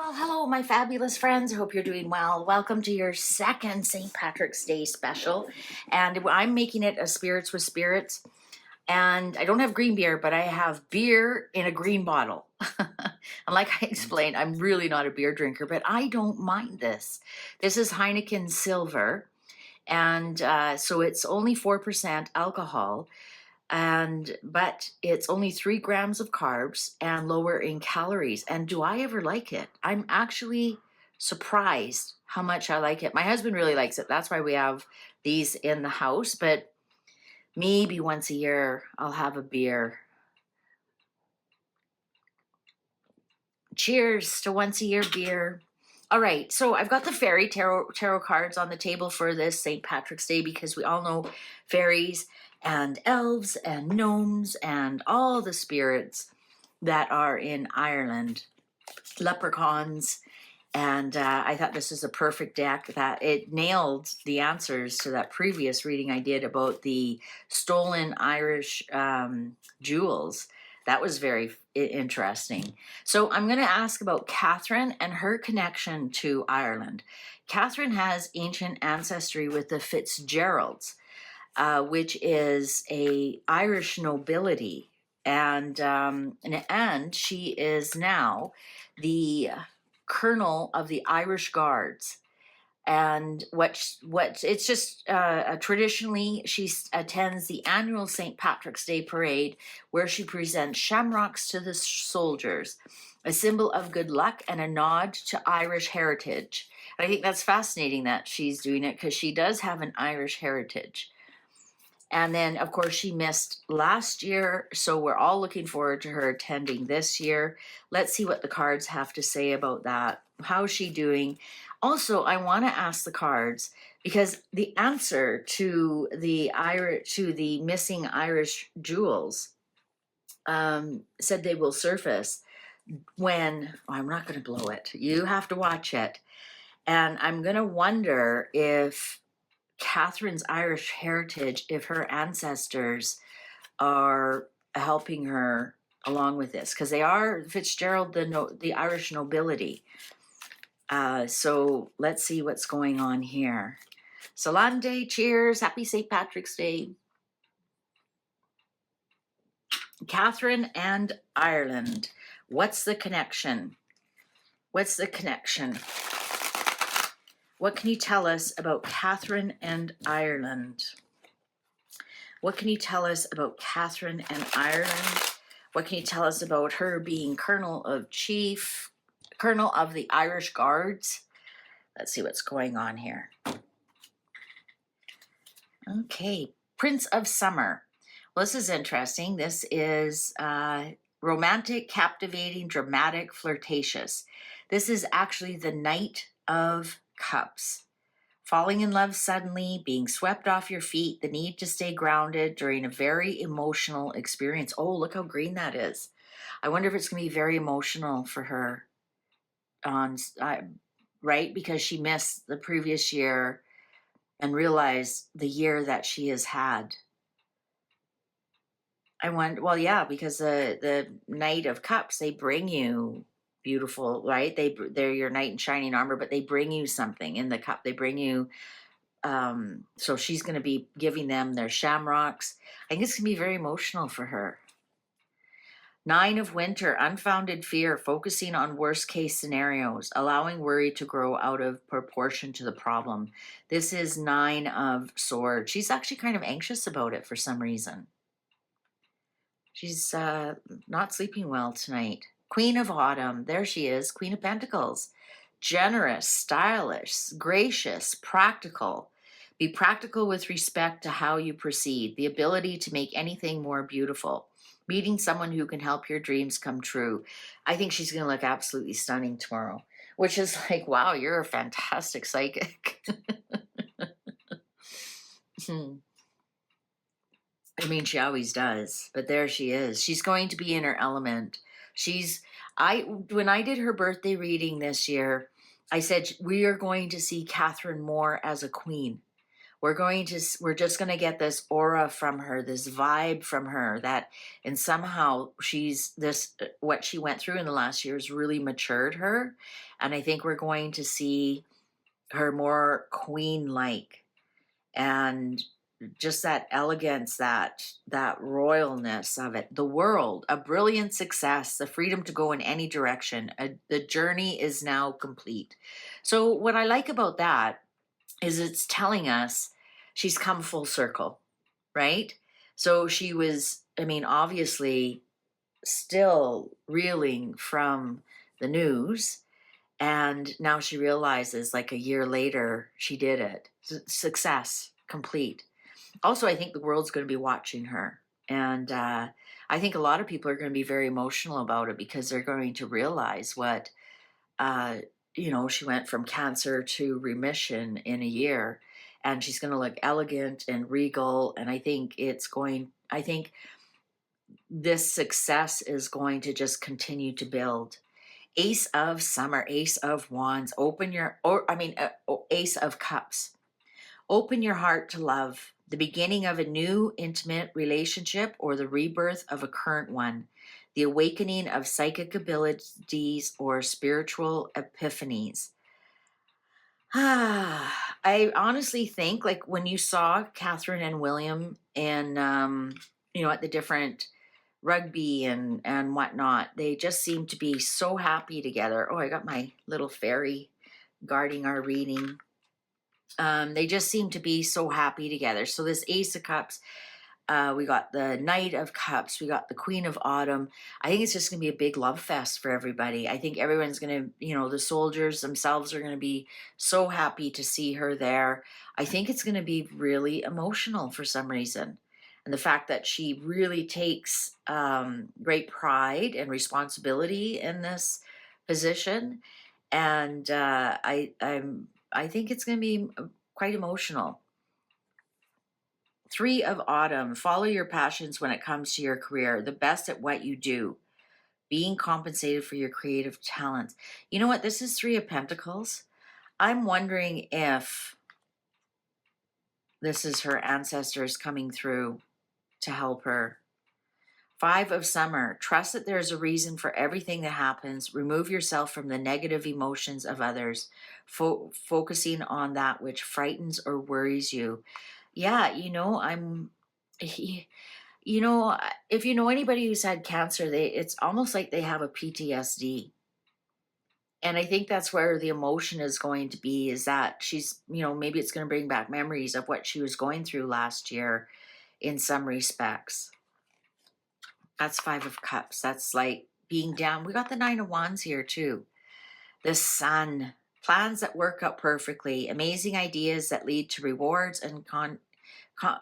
Well, hello, my fabulous friends. I hope you're doing well. Welcome to your second St. Patrick's Day special. And I'm making it a Spirits with Spirits. And I don't have green beer, but I have beer in a green bottle. And like I explained, I'm really not a beer drinker, but I don't mind this. This is Heineken Silver. And so it's only 4% alcohol but it's only 3 grams of carbs and lower in calories. And do I ever like it? I'm actually surprised how much I like it. My husband really likes it. That's why we have these in the house. But maybe once a year I'll have a beer. Cheers to once a year beer. All right, so I've got the fairy tarot cards on the table for this St. Patrick's Day because we all know fairies and elves and gnomes and all the spirits that are in Ireland, leprechauns. And I thought this is a perfect deck that it nailed the answers to that previous reading I did about the stolen Irish jewels. That was very interesting. So I'm going to ask about Catherine and her connection to Ireland. Catherine has ancient ancestry with the Fitzgeralds, which is a Irish nobility. And she is now the colonel of the Irish Guards. And what it's just traditionally she attends the annual St. Patrick's Day parade where she presents shamrocks to the soldiers, a symbol of good luck and a nod to Irish heritage. And I think that's fascinating that she's doing it because she does have an Irish heritage. And then, of course, she missed last year, so we're all looking forward to her attending this year. Let's see what the cards have to say about that. How's she doing? Also, I want to ask the cards because the answer to the missing Irish jewels said they will surface when I'm not going to blow it. You have to watch it, and I'm going to wonder if Catherine's Irish heritage, if her ancestors are helping her along with this, because they are Fitzgerald, the Irish nobility. So let's see what's going on here. Salande, cheers, happy St. Patrick's Day. Catherine and Ireland. What's the connection? What's the connection? What can you tell us about Catherine and Ireland? What can you tell us about Catherine and Ireland? What can you tell us about her being colonel of the Irish Guards? Let's see what's going on here. Okay, Prince of Summer. Well, this is interesting. This is romantic, captivating, dramatic, flirtatious. This is actually the Knight of Cups. Falling in love suddenly, being swept off your feet, the need to stay grounded during a very emotional experience. Oh, look how green that is. I wonder if it's going to be very emotional for her, right? Because she missed the previous year and realized the year that she has had. I wonder, well, yeah, because the Knight of Cups, they bring you beautiful, right? They're your knight in shining armor, but they bring you something in the cup. They bring you, so she's going to be giving them their shamrocks. I think it's going to be very emotional for her. Nine of Winter, unfounded fear, focusing on worst case scenarios, allowing worry to grow out of proportion to the problem. This is Nine of Swords. She's actually kind of anxious about it for some reason. She's not sleeping well tonight. Queen of Autumn, there she is, Queen of Pentacles. Generous, stylish, gracious, practical. Be practical with respect to how you proceed. The ability to make anything more beautiful. Meeting someone who can help your dreams come true. I think she's going to look absolutely stunning tomorrow, which is like, wow, you're a fantastic psychic. I mean, she always does, but there she is. She's going to be in her element. When I did her birthday reading this year, I said, we are going to see Catherine more as a queen. we're just going to get this aura from her, this vibe from her, that, and somehow she's this, what she went through in the last years really matured her. And I think we're going to see her more queen like, and just that elegance, that royalness of it, the world, a brilliant success, the freedom to go in any direction. The journey is now complete. So what I like about that is it's telling us she's come full circle, right? So she was, I mean, obviously still reeling from the news, and now she realizes, like a year later, she did it. Success complete. Also, I think the world's going to be watching her. And I think a lot of people are going to be very emotional about it, because they're going to realize what, uh, she went from cancer to remission in a year, and she's going to look elegant and regal. And I think this success is going to just continue to build. Ace of Summer, Ace of Wands, Ace of Cups. Open your heart to love, the beginning of a new intimate relationship or the rebirth of a current one, the awakening of psychic abilities or spiritual epiphanies. I honestly think, like, when you saw Catherine and William and, at the different rugby and whatnot, they just seem to be so happy together. Oh, I got my little fairy guarding our reading. They just seem to be so happy together. So this Ace of Cups, we got the Knight of Cups, we got the Queen of Autumn. I think it's just going to be a big love fest for everybody. I think everyone's going to, the soldiers themselves are going to be so happy to see her there. I think it's going to be really emotional for some reason. And the fact that she really takes great pride and responsibility in this position. And I think it's going to be quite emotional. Three of Autumn, follow your passions when it comes to your career, the best at what you do, being compensated for your creative talents. You know what? This is Three of Pentacles. I'm wondering if this is her ancestors coming through to help her. Five of Summer, trust that there's a reason for everything that happens. Remove yourself from the negative emotions of others, focusing on that which frightens or worries you. Yeah, if you know anybody who's had cancer, it's almost like they have a PTSD. And I think that's where the emotion is going to be, is that she's, maybe it's going to bring back memories of what she was going through last year in some respects. That's Five of Cups. That's like being down. We got the Nine of Wands here too. The Sun. Plans that work out perfectly. Amazing ideas that lead to rewards and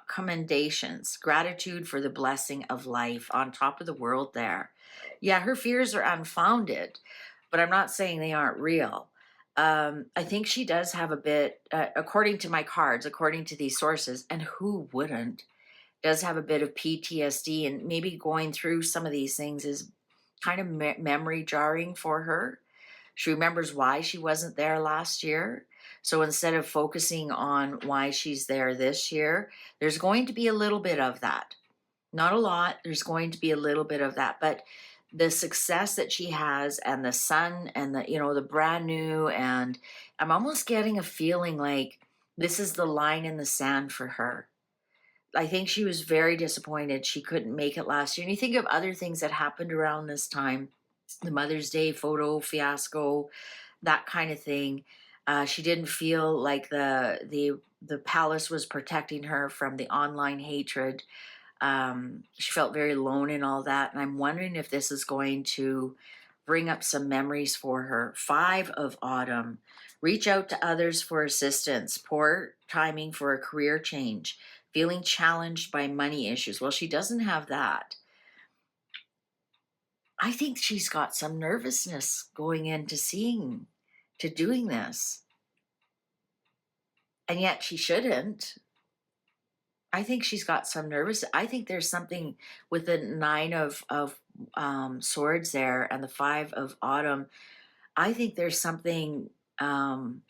commendations. Gratitude for the blessing of life on top of the world there. Yeah, her fears are unfounded, but I'm not saying they aren't real. I think she does have a bit, according to my cards, according to these sources, and who wouldn't, does have a bit of PTSD, and maybe going through some of these things is kind of memory jarring for her. She remembers why she wasn't there last year. So instead of focusing on why she's there this year, there's going to be a little bit of that. Not a lot. There's going to be a little bit of that. But the success that she has, and the sun, and the brand new, and I'm almost getting a feeling like this is the line in the sand for her. I think she was very disappointed she couldn't make it last year. And you think of other things that happened around this time, the Mother's Day photo fiasco, that kind of thing. She didn't feel like the palace was protecting her from the online hatred. She felt very alone in all that. And I'm wondering if this is going to bring up some memories for her. Five of Autumn. Reach out to others for assistance. Poor timing for a career change. Feeling challenged by money issues. Well, she doesn't have that. I think she's got some nervousness going into doing this. And yet she shouldn't. I think she's got some nervous. I think there's something with the Nine of Swords there and the Five of Autumn. I think there's something triggering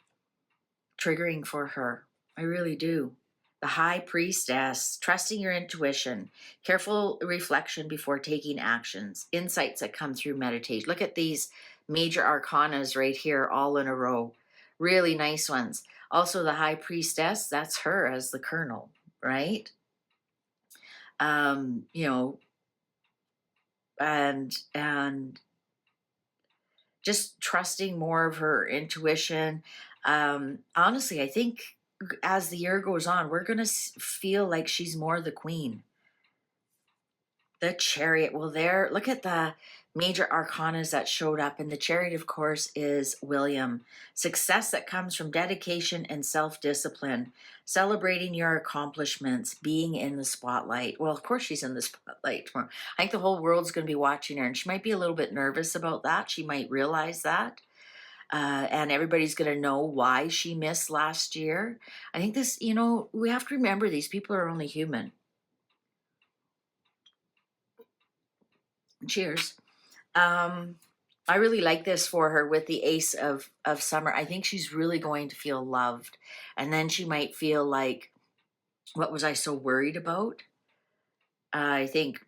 for her. I really do. The High Priestess, trusting your intuition, careful reflection before taking actions, insights that come through meditation. Look at these major arcanas right here, all in a row. Really nice ones. Also, the High Priestess, that's her as the Colonel, right? You know, and just trusting more of her intuition. Honestly, I think as the year goes on, we're going to feel like she's more the queen. The Chariot. Well, there, look at the major arcanas that showed up. And the Chariot, of course, is William. Success that comes from dedication and self-discipline, celebrating your accomplishments, being in the spotlight. Well, of course, she's in the spotlight. I think the whole world's going to be watching her, and she might be a little bit nervous about that. She might realize that. And everybody's going to know why she missed last year. I think this, we have to remember these people are only human. Cheers. I really like this for her with the Ace of Summer. I think she's really going to feel loved. And then she might feel like, what was I so worried about? I think,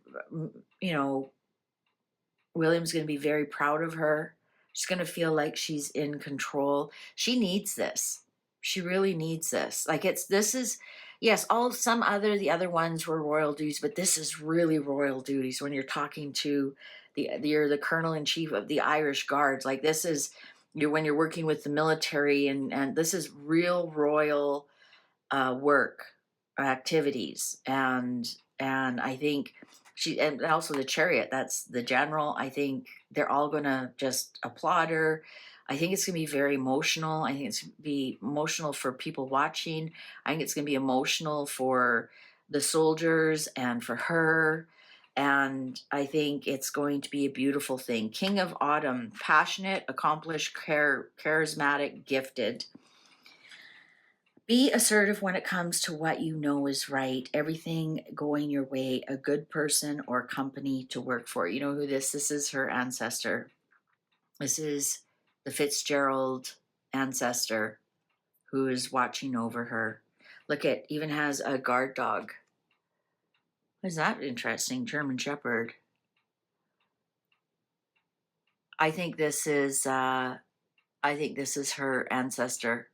William's going to be very proud of her. She's going to feel like she's in control. She needs this. She really needs this. Like this is, yes, the other ones were royal duties, but this is really royal duties when you're talking to you're the colonel in chief of the Irish Guards. Like this is, when you're working with the military, and this is real royal work activities. And I think and also the Chariot, that's the general. I think they're all gonna just applaud her. I think it's gonna be very emotional. I think it's gonna be emotional for people watching. I think it's gonna be emotional for the soldiers and for her. And I think it's going to be a beautiful thing. King of Autumn, passionate, accomplished, charismatic, gifted. Be assertive when it comes to what you know is right. Everything going your way. A good person or company to work for. You know who this? This is her ancestor. This is the Fitzgerald ancestor who is watching over her. Look, it even has a guard dog. Is that interesting? German Shepherd. I think this is her ancestor.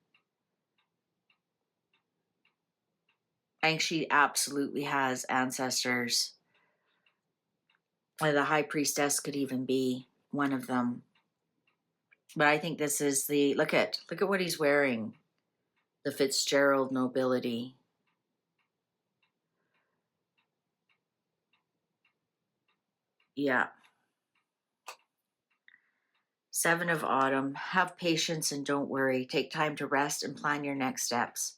I think she absolutely has ancestors. The High Priestess could even be one of them. But I think this is look at what he's wearing. The Fitzgerald nobility. Yeah. Seven of Autumn. Have patience and don't worry. Take time to rest and plan your next steps.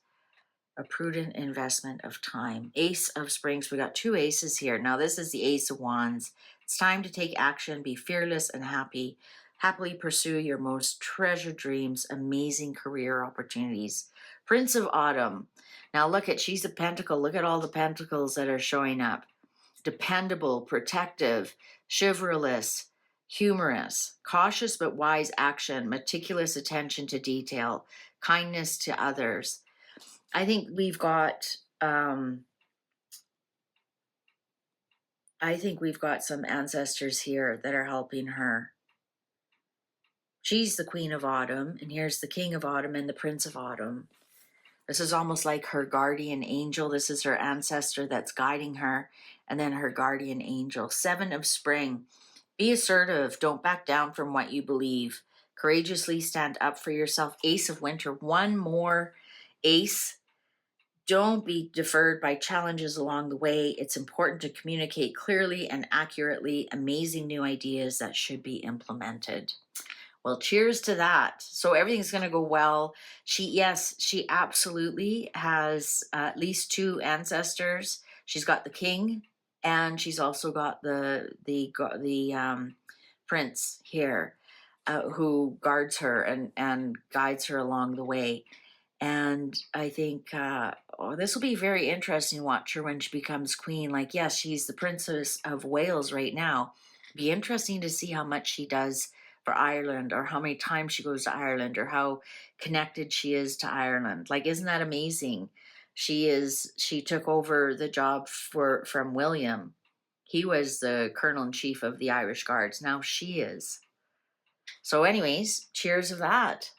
A prudent investment of time. Ace of Springs. We got two aces here. Now this is the Ace of Wands. It's time to take action, be fearless and happy. Happily pursue your most treasured dreams, amazing career opportunities. Prince of Autumn. Now look at, she's a pentacle. Look at all the pentacles that are showing up. Dependable, protective, chivalrous, humorous, cautious but wise action, meticulous attention to detail, kindness to others. I think we've got some ancestors here that are helping her. She's the Queen of Autumn, and here's the King of Autumn and the Prince of Autumn. This is almost like her guardian angel. This is her ancestor that's guiding her, and then her guardian angel. Seven of Spring. Be assertive. Don't back down from what you believe. Courageously stand up for yourself. Ace of Winter. One more ace. Don't be deferred by challenges along the way. It's important to communicate clearly and accurately. Amazing new ideas that should be implemented. Well, cheers to that. So everything's going to go well. She absolutely has at least two ancestors. She's got the king, and she's also got the prince here, who guards her and guides her along the way. And I think this will be very interesting. Watch her when she becomes queen. Like, yes, she's the Princess of Wales right now. Be interesting to see how much she does for Ireland, or how many times she goes to Ireland, or how connected she is to Ireland. Like, isn't that amazing? She took over the job from William. He was the colonel-in-chief of the Irish Guards. Now she is. So anyways, cheers of that.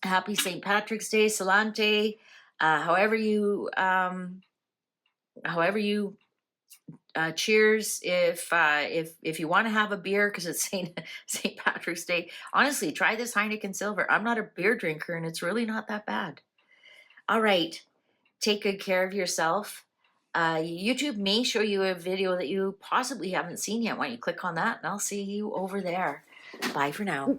Happy St. Patrick's Day, Salante. However you cheers. If you want to have a beer because it's St. Patrick's Day, honestly, try this Heineken Silver. I'm not a beer drinker, and it's really not that bad. All right, take good care of yourself. YouTube may show you a video that you possibly haven't seen yet. Why don't you click on that, and I'll see you over there. Bye for now.